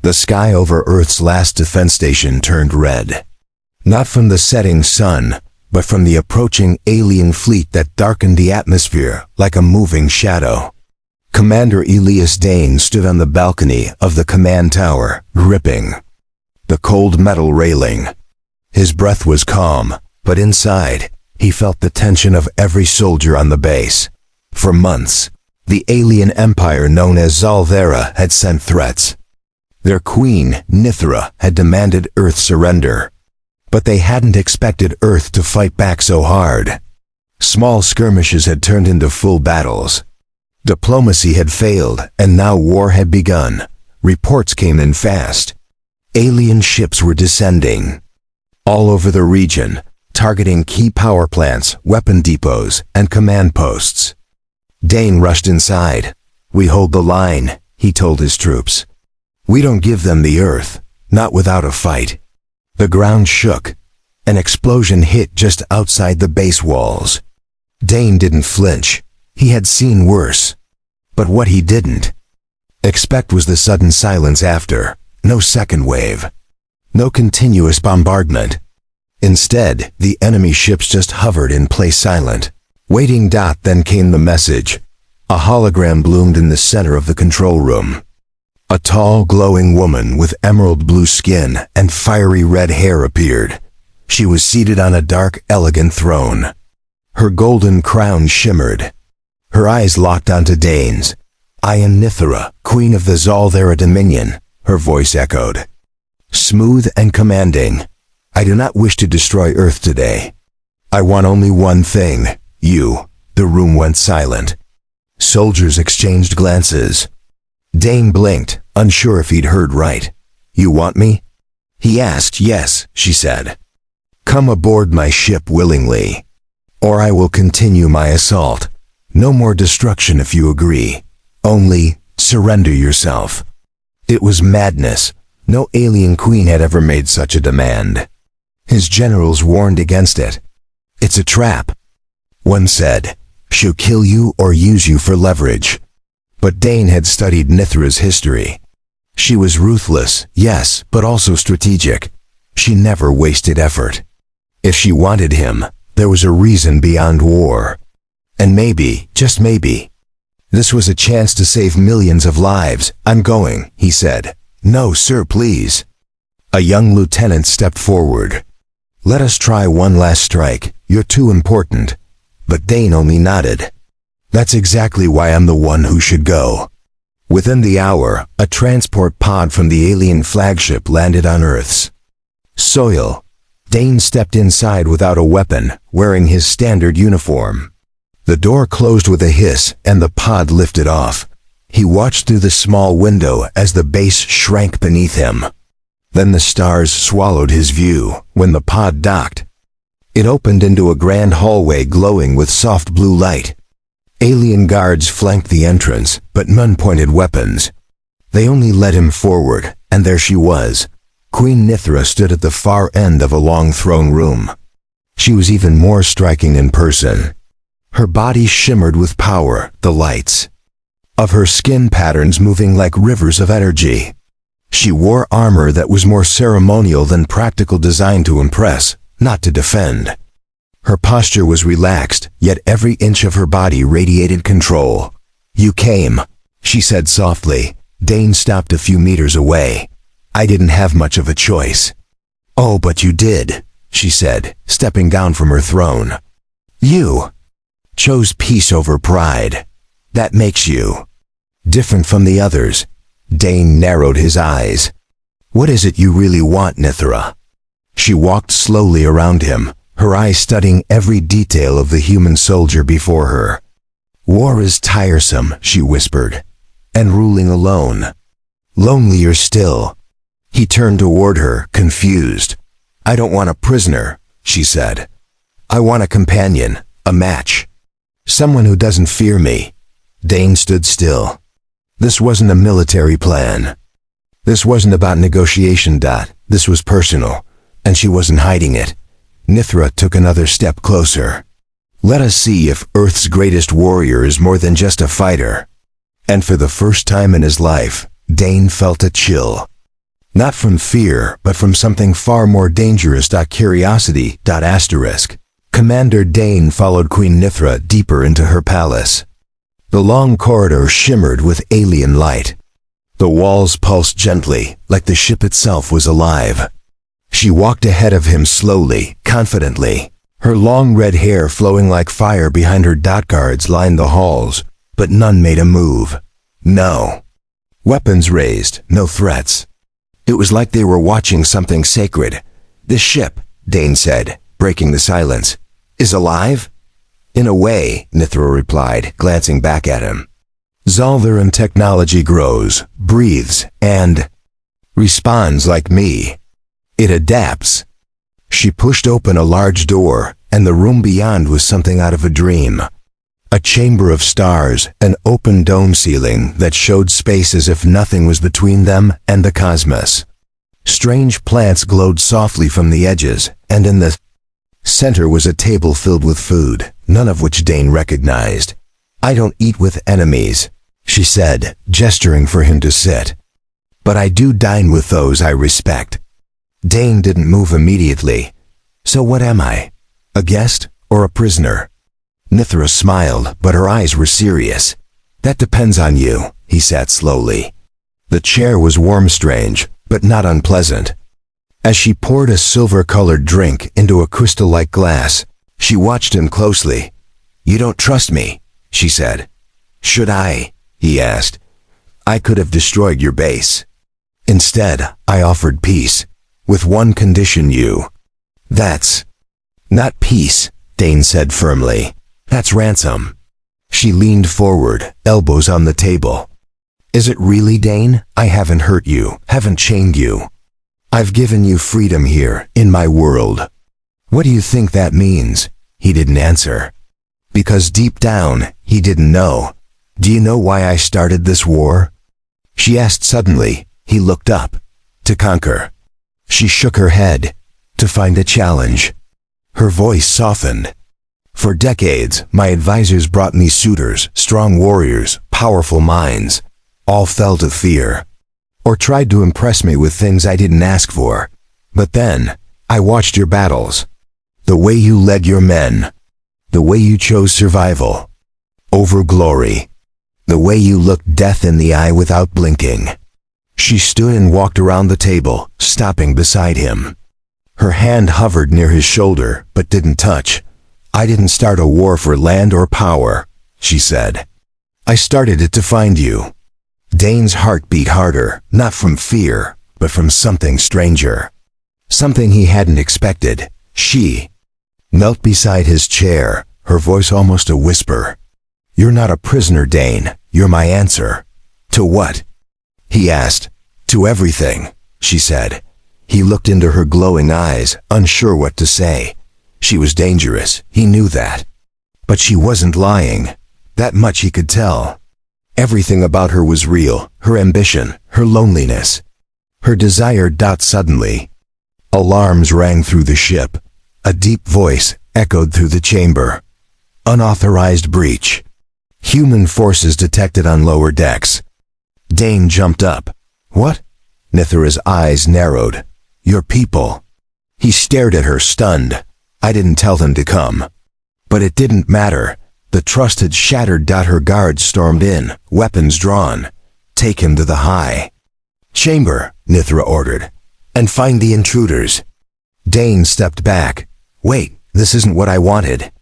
The sky over Earth's last defense station turned red. Not from the setting sun, but from the approaching alien fleet that darkened the atmosphere like a moving shadow. Commander Elias Dane stood on the balcony of the command tower, gripping the cold metal railing. His breath was calm, but inside, he felt the tension of every soldier on the base. For months, the alien empire known as Zalthera had sent threats. Their queen, Nythera, had demanded Earth surrender. But they hadn't expected Earth to fight back so hard. Small skirmishes had turned into full battles. Diplomacy had failed, and now war had begun. Reports came in fast. Alien ships were descending all over the region, targeting key power plants, weapon depots, and command posts. Dane rushed inside. "We hold the line," he told his troops. "We don't give them the Earth, not without a fight." The ground shook. An explosion hit just outside the base walls. Dane didn't flinch. He had seen worse. But what he didn't expect was the sudden silence after. No second wave. No continuous bombardment. Instead, the enemy ships just hovered in place silent. Waiting. Then came the message. A hologram bloomed in the center of the control room. A tall, glowing woman with emerald blue skin and fiery red hair appeared. She was seated on a dark, elegant throne. Her golden crown shimmered. Her eyes locked onto Dane's. "I am Nythera, Queen of the Zalthera Dominion," her voice echoed. Smooth and commanding. "I do not wish to destroy Earth today. I want only one thing, you." The room went silent. Soldiers exchanged glances. Dane blinked, unsure if he'd heard right. "You want me?" he asked. "Yes," she said. "Come aboard my ship willingly, or I will continue my assault. No more destruction if you agree. Only surrender yourself." It was madness. No alien queen had ever made such a demand. His generals warned against it. "It's a trap." One said, "She'll kill you or use you for leverage." But Dane had studied Nythera's history. She was ruthless, yes, but also strategic. She never wasted effort. If she wanted him, there was a reason beyond war. And maybe, just maybe, this was a chance to save millions of lives. "I'm going," he said. "No, sir, please." A young lieutenant stepped forward. "Let us try one last strike. You're too important." But Dane only nodded. "That's exactly why I'm the one who should go." Within the hour, a transport pod from the alien flagship landed on Earth's soil. Dane stepped inside without a weapon, wearing his standard uniform. The door closed with a hiss, and the pod lifted off. He watched through the small window as the base shrank beneath him. Then the stars swallowed his view when the pod docked. It opened into a grand hallway glowing with soft blue light. Alien guards flanked the entrance, but none pointed weapons. They only led him forward, and there she was. Queen Nythera stood at the far end of a long throne room. She was even more striking in person. Her body shimmered with power, the lights of her skin patterns moving like rivers of energy. She wore armor that was more ceremonial than practical, designed to impress, not to defend. Her posture was relaxed, yet every inch of her body radiated control. "You came," she said softly. Dane stopped a few meters away. "I didn't have much of a choice." "Oh, but you did," she said, stepping down from her throne. "You chose peace over pride. That makes you different from the others." Dane narrowed his eyes. "What is it you really want, Nythera?" She walked slowly around him, her eyes studying every detail of the human soldier before her. "War is tiresome," she whispered, "and ruling alone. Lonelier still." He turned toward her, confused. "I don't want a prisoner," she said. "I want a companion, a match. Someone who doesn't fear me." Dane stood still. This wasn't a military plan. This wasn't about negotiation. This was personal, and she wasn't hiding it. Nythera took another step closer. "Let us see if Earth's greatest warrior is more than just a fighter." And for the first time in his life, Dane felt a chill. Not from fear, but from something far more dangerous. Curiosity. Commander Dane followed Queen Nythera deeper into her palace. The long corridor shimmered with alien light. The walls pulsed gently, like the ship itself was alive. She walked ahead of him slowly, confidently. Her long red hair flowing like fire behind her. Guards lined the halls, but none made a move. No. Weapons raised, no threats. It was like they were watching something sacred. "This ship," Dane said, breaking the silence, "is alive?" "In a way," Nythera replied, glancing back at him. "Zaldaran technology grows, breathes, and responds like me. It adapts." She pushed open a large door, and the room beyond was something out of a dream. A chamber of stars, an open dome ceiling that showed space as if nothing was between them and the cosmos. Strange plants glowed softly from the edges, and in the center was a table filled with food, none of which Dane recognized. "I don't eat with enemies," she said, gesturing for him to sit. "But I do dine with those I respect." Dane didn't move immediately. "So what am I? A guest or a prisoner?" Nythera smiled, but her eyes were serious. "That depends on you," he said slowly. The chair was warm, strange, but not unpleasant. As she poured a silver-colored drink into a crystal-like glass, she watched him closely. "You don't trust me," she said. "Should I?" he asked. "I could have destroyed your base. Instead, I offered peace, with one condition. That's not peace," Dane said firmly. "That's ransom." She leaned forward, elbows on the table. "Is it really, Dane? I haven't hurt you, haven't chained you. I've given you freedom here, in my world." "What do you think that means?" He didn't answer. Because deep down, he didn't know. "Do you know why I started this war?" she asked suddenly. He looked up. "To conquer." She shook her head. "To find a challenge." Her voice softened. "For decades, my advisors brought me suitors, strong warriors, powerful minds. All fell to fear, or tried to impress me with things I didn't ask for. But then, I watched your battles. The way you led your men. The way you chose survival over glory. The way you looked death in the eye without blinking." She stood and walked around the table, stopping beside him. Her hand hovered near his shoulder, but didn't touch. "I didn't start a war for land or power," she said. "I started it to find you." Dane's heart beat harder, not from fear, but from something stranger. Something he hadn't expected. She knelt beside his chair, her voice almost a whisper. "You're not a prisoner, Dane. You're my answer." "To what?" he asked. "To everything," she said. He looked into her glowing eyes, unsure what to say. She was dangerous, he knew that. But she wasn't lying. That much he could tell. Everything about her was real, her ambition, her loneliness, her desire. Suddenly, alarms rang through the ship. A deep voice echoed through the chamber. "Unauthorized breach. Human forces detected on lower decks." Dane jumped up. "What?" Nythera's eyes narrowed. "Your people." He stared at her, stunned. "I didn't tell them to come." But it didn't matter. The trust had shattered. Her guards stormed in, weapons drawn. "Take him to the high chamber," Nythera ordered, "and find the intruders." Dane stepped back. "Wait, this isn't what I wanted."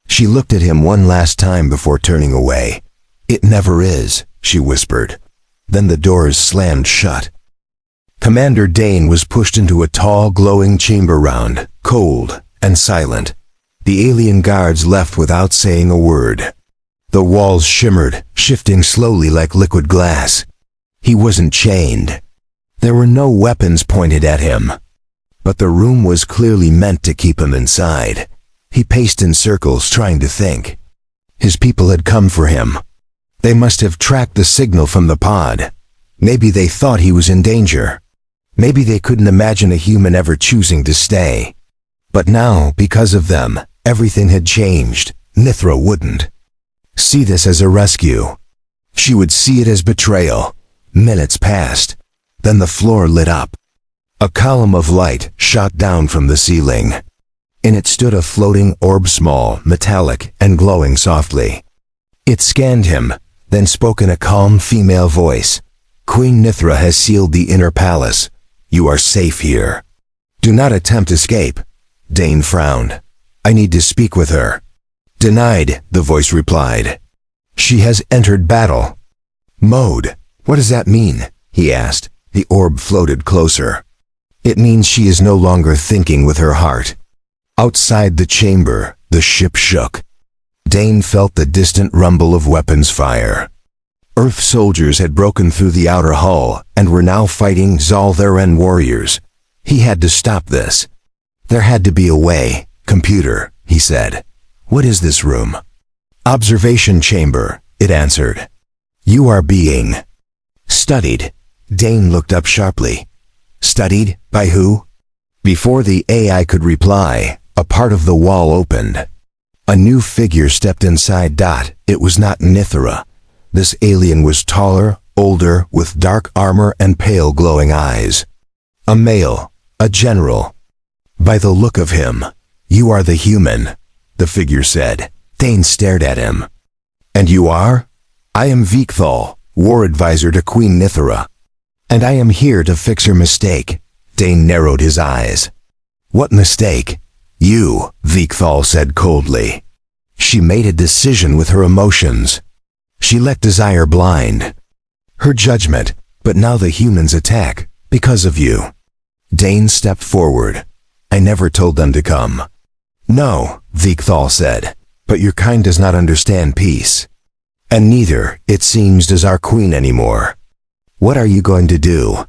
She looked at him one last time before turning away. "It never is," she whispered. Then the doors slammed shut. Commander Dane was pushed into a tall, glowing chamber round, cold and silent. The alien guards left without saying a word. The walls shimmered, shifting slowly like liquid glass. He wasn't chained. There were no weapons pointed at him. But the room was clearly meant to keep him inside. He paced in circles, trying to think. His people had come for him. They must have tracked the signal from the pod. Maybe they thought he was in danger. Maybe they couldn't imagine a human ever choosing to stay. But now, because of them, everything had changed. Nythera wouldn't see this as a rescue. She would see it as betrayal. Minutes passed. Then the floor lit up. A column of light shot down from the ceiling. In it stood a floating orb, small, metallic, and glowing softly. It scanned him, then spoke in a calm female voice. "Queen Nythera has sealed the inner palace. You are safe here. Do not attempt escape." Dane frowned. "I need to speak with her." "Denied," the voice replied. "She has entered battle mode." "What does that mean?" he asked. The orb floated closer. "It means she is no longer thinking with her heart." Outside the chamber, the ship shook. Dane felt the distant rumble of weapons fire. Earth soldiers had broken through the outer hull and were now fighting Zaltharan warriors. He had to stop this. "There had to be a way." "Computer," he said. "What is this room?" "Observation chamber," it answered. "You are being studied." Dane looked up sharply. "Studied? By who?" Before the AI could reply, a part of the wall opened. A new figure stepped inside. It was not Nythera. This alien was taller, older, with dark armor and pale glowing eyes. A male, a general. "By the look of him, you are the human," the figure said. Dane stared at him. "And you are?" "I am Vikthal, war advisor to Queen Nythera. And I am here to fix her mistake." Dane narrowed his eyes. "What mistake?" "You," Vikthal said coldly. "She made a decision with her emotions. She let desire blind her judgment, but now the humans attack because of you." Dane stepped forward. "I never told them to come." "No," Vikthal said, "but your kind does not understand peace. And neither, it seems, does our queen anymore. What are you going to do?"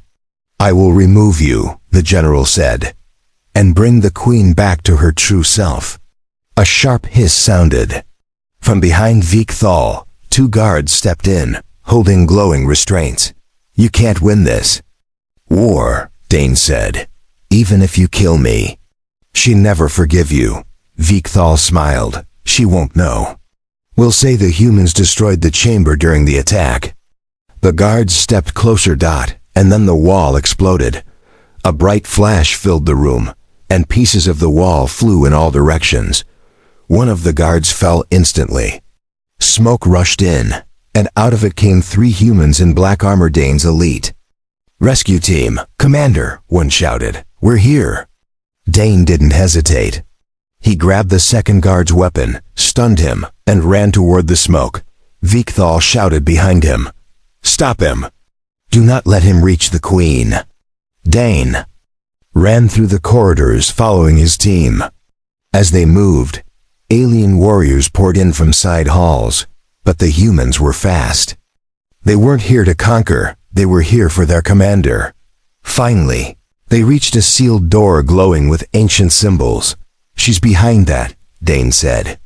"I will remove you," the general said, "and bring the queen back to her true self." A sharp hiss sounded. From behind Vikthal, 2 guards stepped in, holding glowing restraints. "You can't win this." "War," Dane said, "even if you kill me." "She never forgive you." Vikthal smiled. "She won't know. We'll say the humans destroyed the chamber during the attack." The guards stepped closer. And then the wall exploded. A bright flash filled the room, and pieces of the wall flew in all directions. One of the guards fell instantly. Smoke rushed in, and out of it came 3 humans in black armor, Dane's elite. "Rescue team, Commander," one shouted. "We're here." Dane didn't hesitate. He grabbed the second guard's weapon, stunned him, and ran toward the smoke. Vikthal shouted behind him, "Stop him! Do not let him reach the queen." Dane ran through the corridors following his team. As they moved, alien warriors poured in from side halls, but the humans were fast. They weren't here to conquer, they were here for their commander. Finally, they reached a sealed door glowing with ancient symbols. "She's behind that," Dane said.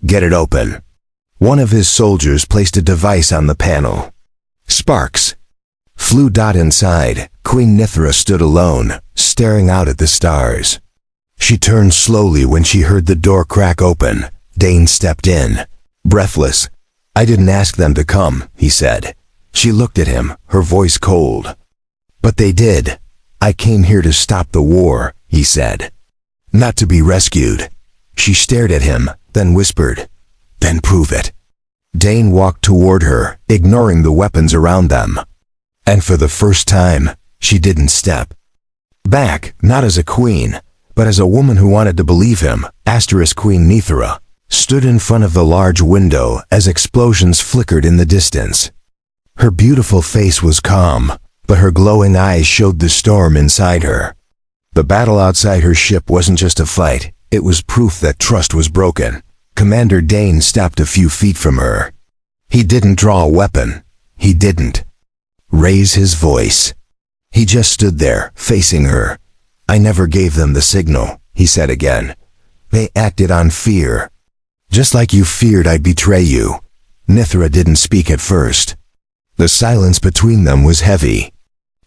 "Get it open." One of his soldiers placed a device on the panel. Sparks flew. Inside, Queen Nythera stood alone, staring out at the stars. She turned slowly when she heard the door crack open. Dane stepped in, breathless. "I didn't ask them to come," he said. She looked at him, her voice cold. "But they did. I came here to stop the war," he said. "Not to be rescued." She stared at him, then whispered, "Then prove it." Dane walked toward her, ignoring the weapons around them. And for the first time, she didn't step back, not as a queen, but as a woman who wanted to believe him. Queen Nythera stood in front of the large window as explosions flickered in the distance. Her beautiful face was calm, but her glowing eyes showed the storm inside her. The battle outside her ship wasn't just a fight, it was proof that trust was broken. Commander Dane stopped a few feet from her. He didn't draw a weapon. He didn't raise his voice. He just stood there, facing her. "I never gave them the signal," he said again. "They acted on fear. Just like you feared I'd betray you." Nythera didn't speak at first. The silence between them was heavy.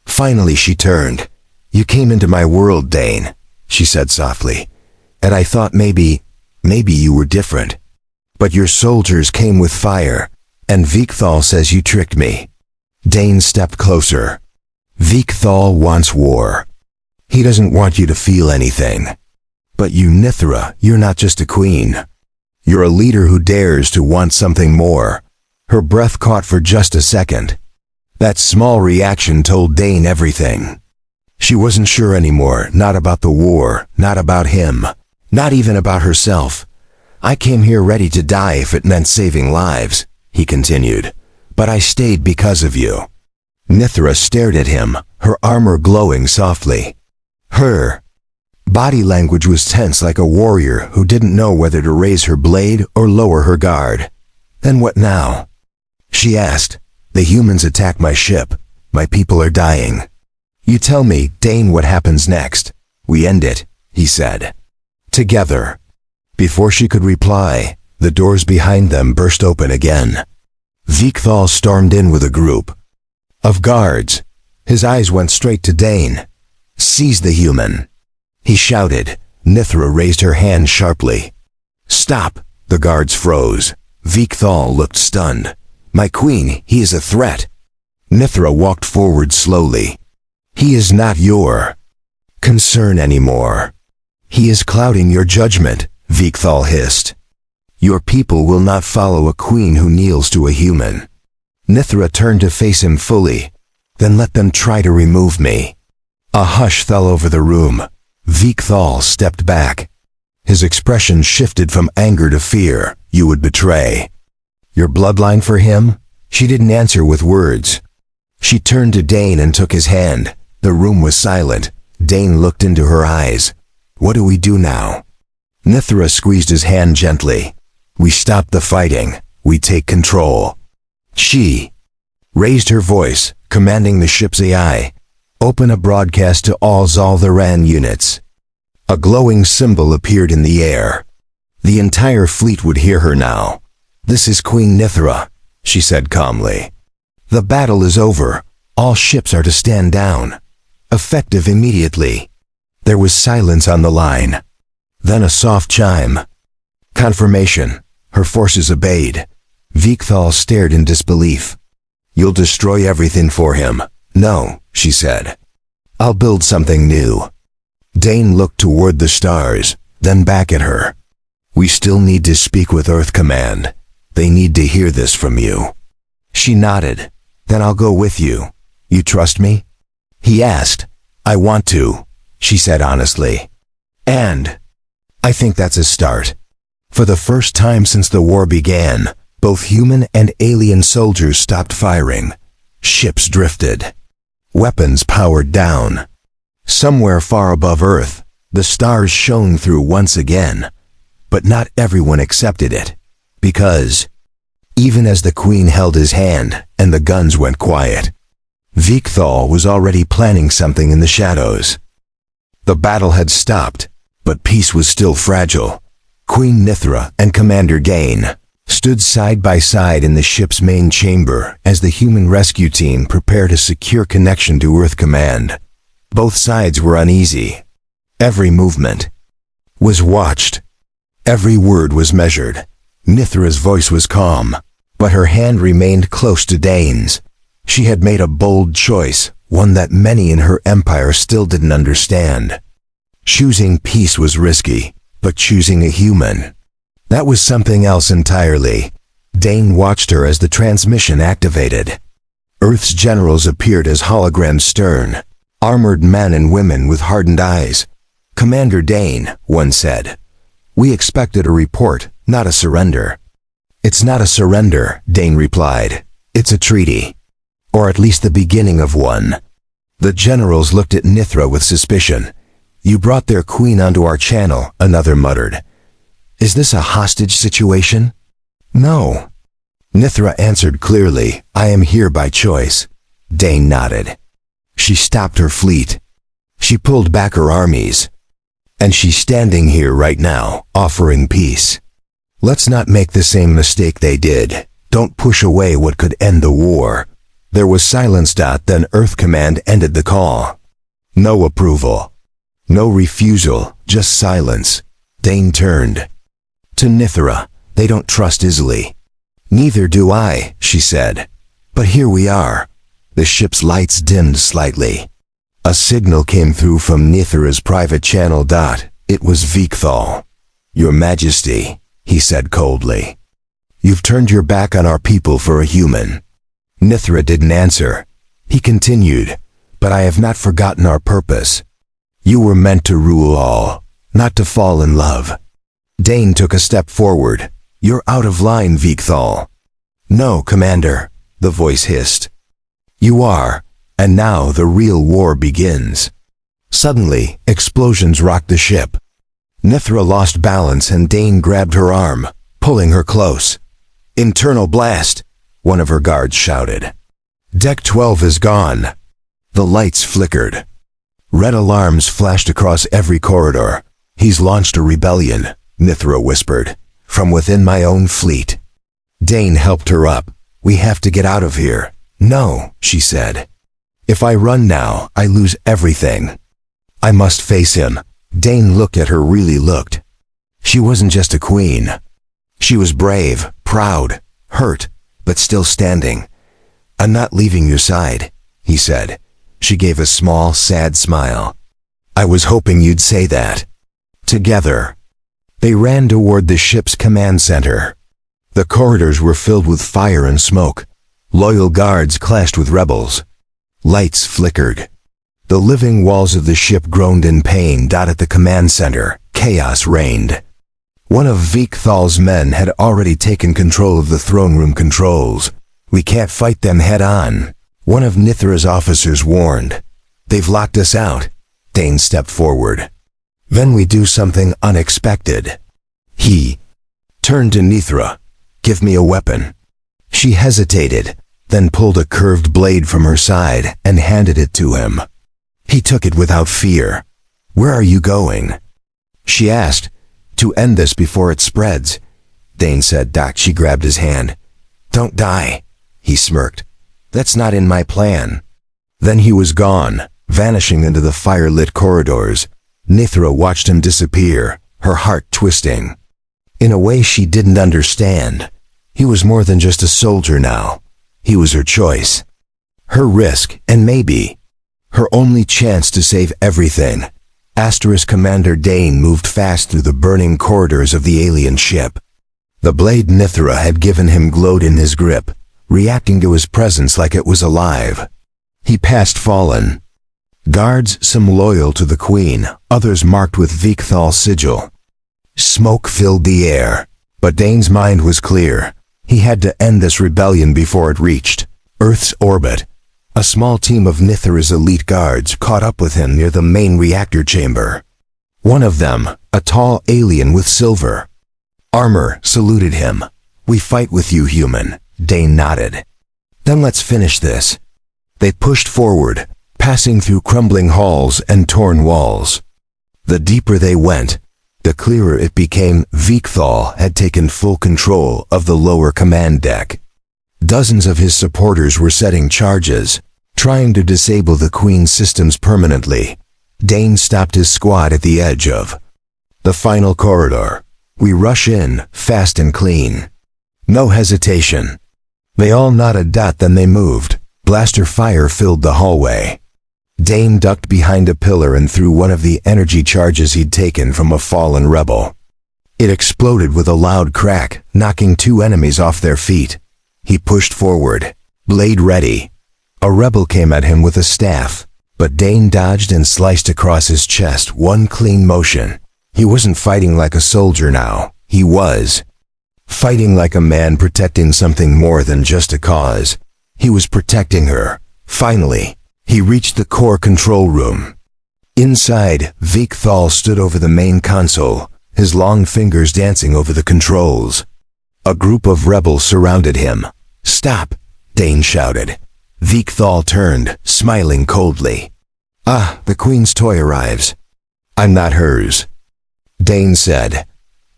Finally she turned. "You came into my world, Dane," she said softly. "And I thought maybe you were different. But your soldiers came with fire, and Vikthal says you tricked me." Dane stepped closer. "Vikthal wants war. He doesn't want you to feel anything. But you, Nythera, you're not just a queen. You're a leader who dares to want something more. Her breath caught for just a second. That small reaction told Dane everything. She wasn't sure anymore, not about the war, not about him, not even about herself. I came here ready to die if it meant saving lives, he continued. But I stayed because of you. Nythera stared at him, her armor glowing softly. Her body language was tense like a warrior who didn't know whether to raise her blade or lower her guard. Then what now? She asked. The humans attacked my ship. My people are dying. You tell me, Dane, what happens next. We end it, he said. Together. Before she could reply, the doors behind them burst open again. Vikthal stormed in with a group of guards. His eyes went straight to Dane. Seize the human, he shouted. Nythera raised her hand sharply. Stop, the guards froze. Vikthal looked stunned. My queen, he is a threat. Nythera walked forward slowly. He is not your concern anymore. He is clouding your judgment, Vikthal hissed. Your people will not follow a queen who kneels to a human. Nythera turned to face him fully. Then let them try to remove me. A hush fell over the room. Vikthal stepped back. His expression shifted from anger to fear. You would betray your bloodline for him? She didn't answer with words. She turned to Dane and took his hand. The room was silent. Dane looked into her eyes. What do we do now? Nythera squeezed his hand gently. We stop the fighting. We take control. She raised her voice, commanding the ship's AI. Open a broadcast to all Zaltharan units. A glowing symbol appeared in the air. The entire fleet would hear her now. This is Queen Nythera, she said calmly. The battle is over. All ships are to stand down. Effective immediately. There was silence on the line. Then a soft chime. Confirmation. Her forces obeyed. Vikthal stared in disbelief. You'll destroy everything for him. No, she said. I'll build something new. Dane looked toward the stars, then back at her. We still need to speak with Earth Command. They need to hear this from you. She nodded. Then I'll go with you. You trust me? He asked. I want to, she said honestly. And I think that's a start. For the first time since the war began, both human and alien soldiers stopped firing. Ships drifted. Weapons powered down. Somewhere far above Earth, the stars shone through once again. But not everyone accepted it. Because even as the Queen held his hand and the guns went quiet, Vikthal was already planning something in the shadows. The battle had stopped, but peace was still fragile. Queen Nythera and Commander Dane stood side by side in the ship's main chamber as the human rescue team prepared a secure connection to Earth Command. Both sides were uneasy. Every movement was watched. Every word was measured. Nythera's voice was calm, but her hand remained close to Dane's. She had made a bold choice, one that many in her empire still didn't understand. Choosing peace was risky, but choosing a human, that was something else entirely. Dane watched her as the transmission activated. Earth's generals appeared as holograms stern, armored men and women with hardened eyes. Commander Dane, one said. We expected a report, not a surrender. It's not a surrender, Dane replied. It's a treaty. Or at least the beginning of one. The generals looked at Nythera with suspicion. You brought their queen onto our channel, another muttered. Is this a hostage situation? No. Nythera answered clearly, I am here by choice. Dane nodded. She stopped her fleet. She pulled back her armies. And she's standing here right now, offering peace. Let's not make the same mistake they did. Don't push away what could end the war. There was silence. Then Earth Command ended the call. No approval. No refusal, just silence. Dane turned to Nythera. They don't trust easily. Neither do I, she said. But here we are. The ship's lights dimmed slightly. A signal came through from Nythera's private channel. It was Vikthal. "Your Majesty," he said coldly. "You've turned your back on our people for a human." Nythera didn't answer. He continued, "But I have not forgotten our purpose. You were meant to rule all, not to fall in love." Dane took a step forward. "You're out of line, Vikthal." "No, Commander," the voice hissed. "You are, and now the real war begins." Suddenly, explosions rocked the ship. Nythera lost balance and Dane grabbed her arm, pulling her close. "Internal blast," one of her guards shouted. "Deck 12 is gone." The lights flickered. Red alarms flashed across every corridor. "He's launched a rebellion," Nythera whispered, "from within my own fleet." Dane helped her up. "We have to get out of here." "No," she said. "If I run now, I lose everything. I must face him." Dane looked at her, really looked. She wasn't just a queen. She was brave, proud, hurt, but still standing. "I'm not leaving your side," he said. She gave a small, sad smile. "I was hoping you'd say that." Together, they ran toward the ship's command center. The corridors were filled with fire and smoke. Loyal guards clashed with rebels. Lights flickered. The living walls of the ship groaned in pain. At the command center, chaos reigned. One of Vikthal's men had already taken control of the throne room controls. "We can't fight them head on," one of Nythera's officers warned. "They've locked us out." Dane stepped forward. "Then we do something unexpected." He turned to Nythera. "Give me a weapon." She hesitated, then pulled a curved blade from her side and handed it to him. He took it without fear. "Where are you going?" she asked. "To end this before it spreads," Dane said. She grabbed his hand. "Don't die," he smirked. "That's not in my plan." Then he was gone, vanishing into the fire-lit corridors. Nythera watched him disappear, her heart twisting. In a way she didn't understand. He was more than just a soldier now. He was her choice. Her risk, and maybe her only chance to save everything. Commander Dane moved fast through the burning corridors of the alien ship. The blade Nythera had given him glowed in his grip, reacting to his presence like it was alive. He passed fallen guards, some loyal to the Queen, others marked with Vikthal's sigil. Smoke filled the air, but Dane's mind was clear. He had to end this rebellion before it reached Earth's orbit. A small team of Nythera's elite guards caught up with him near the main reactor chamber. One of them, a tall alien with silver armor, saluted him. "We fight with you, human," Dane nodded. "Then let's finish this." They pushed forward, passing through crumbling halls and torn walls. The deeper they went, the clearer it became. Vikthal had taken full control of the lower command deck. Dozens of his supporters were setting charges, trying to disable the Queen's systems permanently. Dane stopped his squad at the edge of the final corridor. "We rush in, fast and clean. No hesitation." They all nodded. Then they moved. Blaster fire filled the hallway. Dane ducked behind a pillar and threw one of the energy charges he'd taken from a fallen rebel. It exploded with a loud crack, knocking two enemies off their feet. He pushed forward, blade ready. A rebel came at him with a staff, but Dane dodged and sliced across his chest, one clean motion. He wasn't fighting like a soldier now. He was fighting like a man protecting something more than just a cause. He was protecting her. Finally, he reached the core control room. Inside, Vikthal stood over the main console, his long fingers dancing over the controls. A group of rebels surrounded him. "Stop!" Dane shouted. Vikthal turned, smiling coldly. "Ah, the Queen's toy arrives." "I'm not hers," Dane said.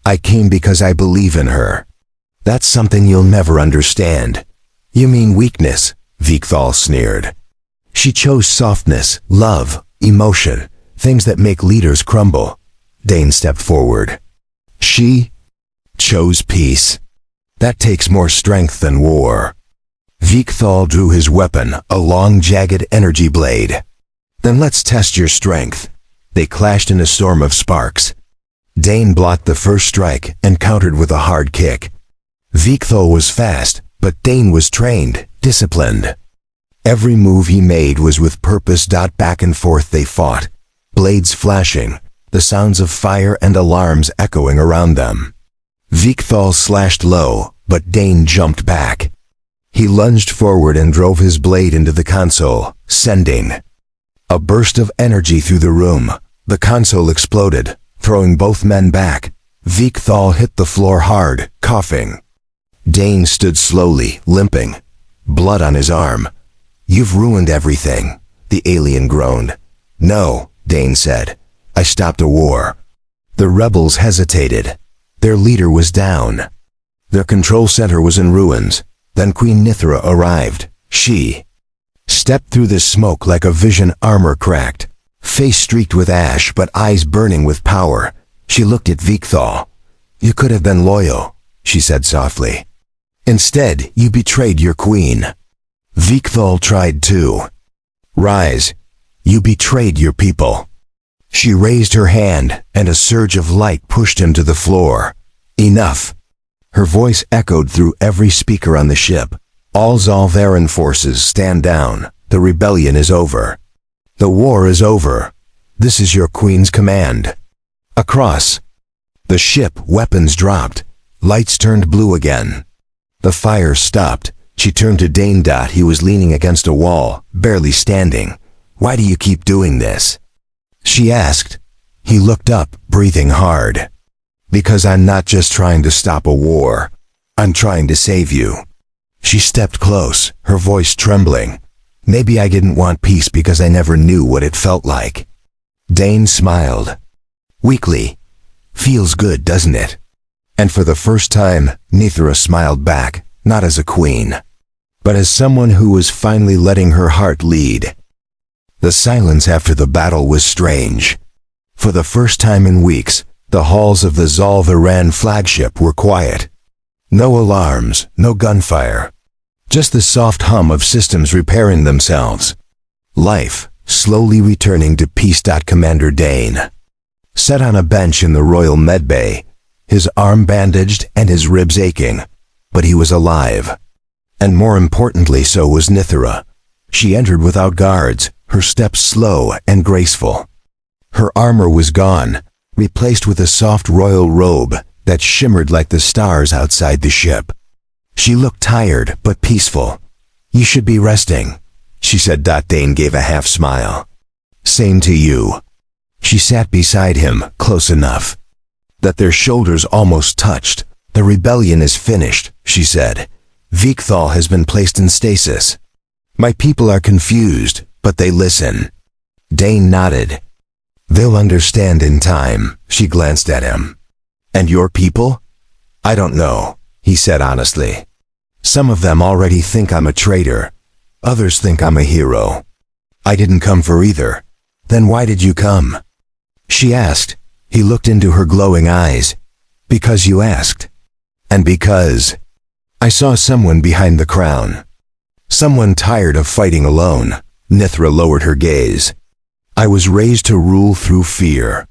"I came because I believe in her." "That's something you'll never understand." "You mean weakness," Vikthal sneered. "She chose softness, love, emotion, things that make leaders crumble." Dane stepped forward. "She chose peace. That takes more strength than war." Vikthal drew his weapon, a long, jagged energy blade. Then let's test your strength. They clashed in a storm of sparks. Dane blocked the first strike and countered with a hard kick. Victhol was fast, but Dane was trained, disciplined. Every move he made was with purpose. Back and forth they fought, blades flashing, the sounds of fire and alarms echoing around them. Victhol slashed low, but Dane jumped back. He lunged forward and drove his blade into the console, sending a burst of energy through the room. The console exploded, throwing both men back. Victhol hit the floor hard, coughing. Dane stood slowly, limping, blood on his arm. "You've ruined everything," the alien groaned. "No," Dane said. "I stopped a war." The rebels hesitated. Their leader was down. Their control center was in ruins. Then Queen Nythera arrived. She stepped through the smoke like a vision, armor cracked, face streaked with ash but eyes burning with power. She looked at Victhol. "You could have been loyal," she said softly. "Instead, you betrayed your queen." Victhol tried to rise. "You betrayed your people." She raised her hand, and a surge of light pushed him to the floor. "Enough." Her voice echoed through every speaker on the ship. "All Zalvaran forces stand down. The rebellion is over. The war is over. This is your queen's command." Across the ship, weapons dropped. Lights turned blue again. The fire stopped. She turned to Dane. He was leaning against a wall, barely standing. "Why do you keep doing this?" she asked. He looked up, breathing hard. "Because I'm not just trying to stop a war. I'm trying to save you." She stepped close, her voice trembling. "Maybe I didn't want peace because I never knew what it felt like." Dane smiled weakly. "Feels good, doesn't it?" And for the first time, Nythera smiled back, not as a queen, but as someone who was finally letting her heart lead. The silence after the battle was strange. For the first time in weeks, the halls of the Zalvaran flagship were quiet. No alarms, no gunfire. Just the soft hum of systems repairing themselves. Life, slowly returning to peace. Commander Dane sat on a bench in the royal medbay, his arm bandaged and his ribs aching, but he was alive. And more importantly, so was Nythera. She entered without guards, her steps slow and graceful. Her armor was gone, replaced with a soft royal robe that shimmered like the stars outside the ship. She looked tired but peaceful. "You should be resting," she said. Dane gave a half smile. "Same to you." She sat beside him, close enough that their shoulders almost touched. "The rebellion is finished," she said. "Victhol has been placed in stasis. My people are confused, but they listen." Dane nodded. "They'll understand in time," she glanced at him. "And your people?" "I don't know," he said honestly. "Some of them already think I'm a traitor. Others think I'm a hero. I didn't come for either." "Then why did you come?" she asked. He looked into her glowing eyes. "Because you asked. And because I saw someone behind the crown. Someone tired of fighting alone." Nythera lowered her gaze. "I was raised to rule through fear,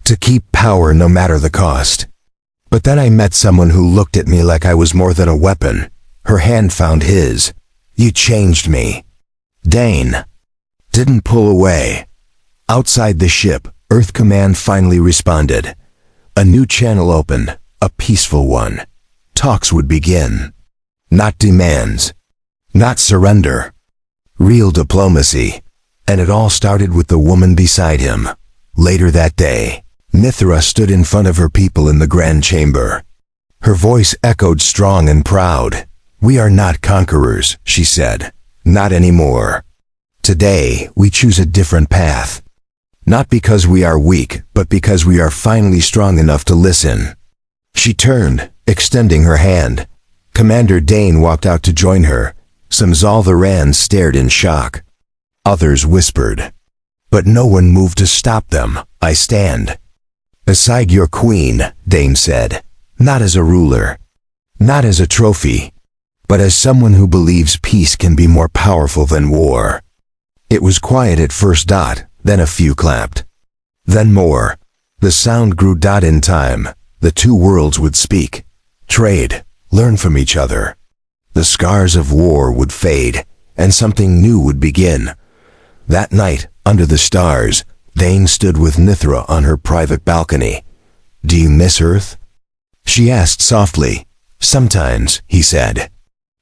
to keep power no matter the cost. But then I met someone who looked at me like I was more than a weapon." Her hand found his. "You changed me." Dane didn't pull away. Outside the ship, Earth Command finally responded. A new channel opened, a peaceful one. Talks would begin. Not demands. Not surrender. Real diplomacy. And it all started with the woman beside him. Later that day, Nythera stood in front of her people in the Grand Chamber. Her voice echoed strong and proud. "We are not conquerors," she said. "Not anymore. Today, we choose a different path. Not because we are weak, but because we are finally strong enough to listen." She turned, extending her hand. Commander Dane walked out to join her. Some Zalvarans stared in shock. Others whispered. But no one moved to stop them. "I stand beside your queen," Dane said. "Not as a ruler, not as a trophy, but as someone who believes peace can be more powerful than war." It was quiet at first. Then a few clapped. Then more. The sound grew. In time, the two worlds would speak, trade, learn from each other. The scars of war would fade, and something new would begin. That night, under the stars, Dane stood with Nythera on her private balcony. "Do you miss Earth?" she asked softly. "Sometimes," he said.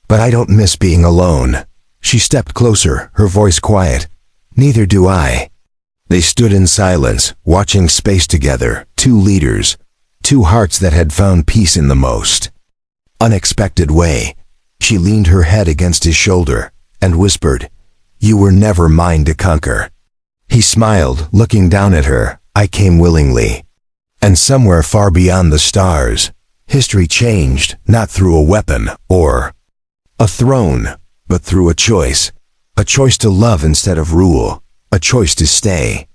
"But I don't miss being alone." She stepped closer, her voice quiet. "Neither do I." They stood in silence, watching space together, two leaders, two hearts that had found peace in the most unexpected way. She leaned her head against his shoulder and whispered, "You were never mine to conquer." He smiled, looking down at her. "I came willingly." And somewhere far beyond the stars, history changed, not through a weapon or a throne, but through a choice to love instead of rule, a choice to stay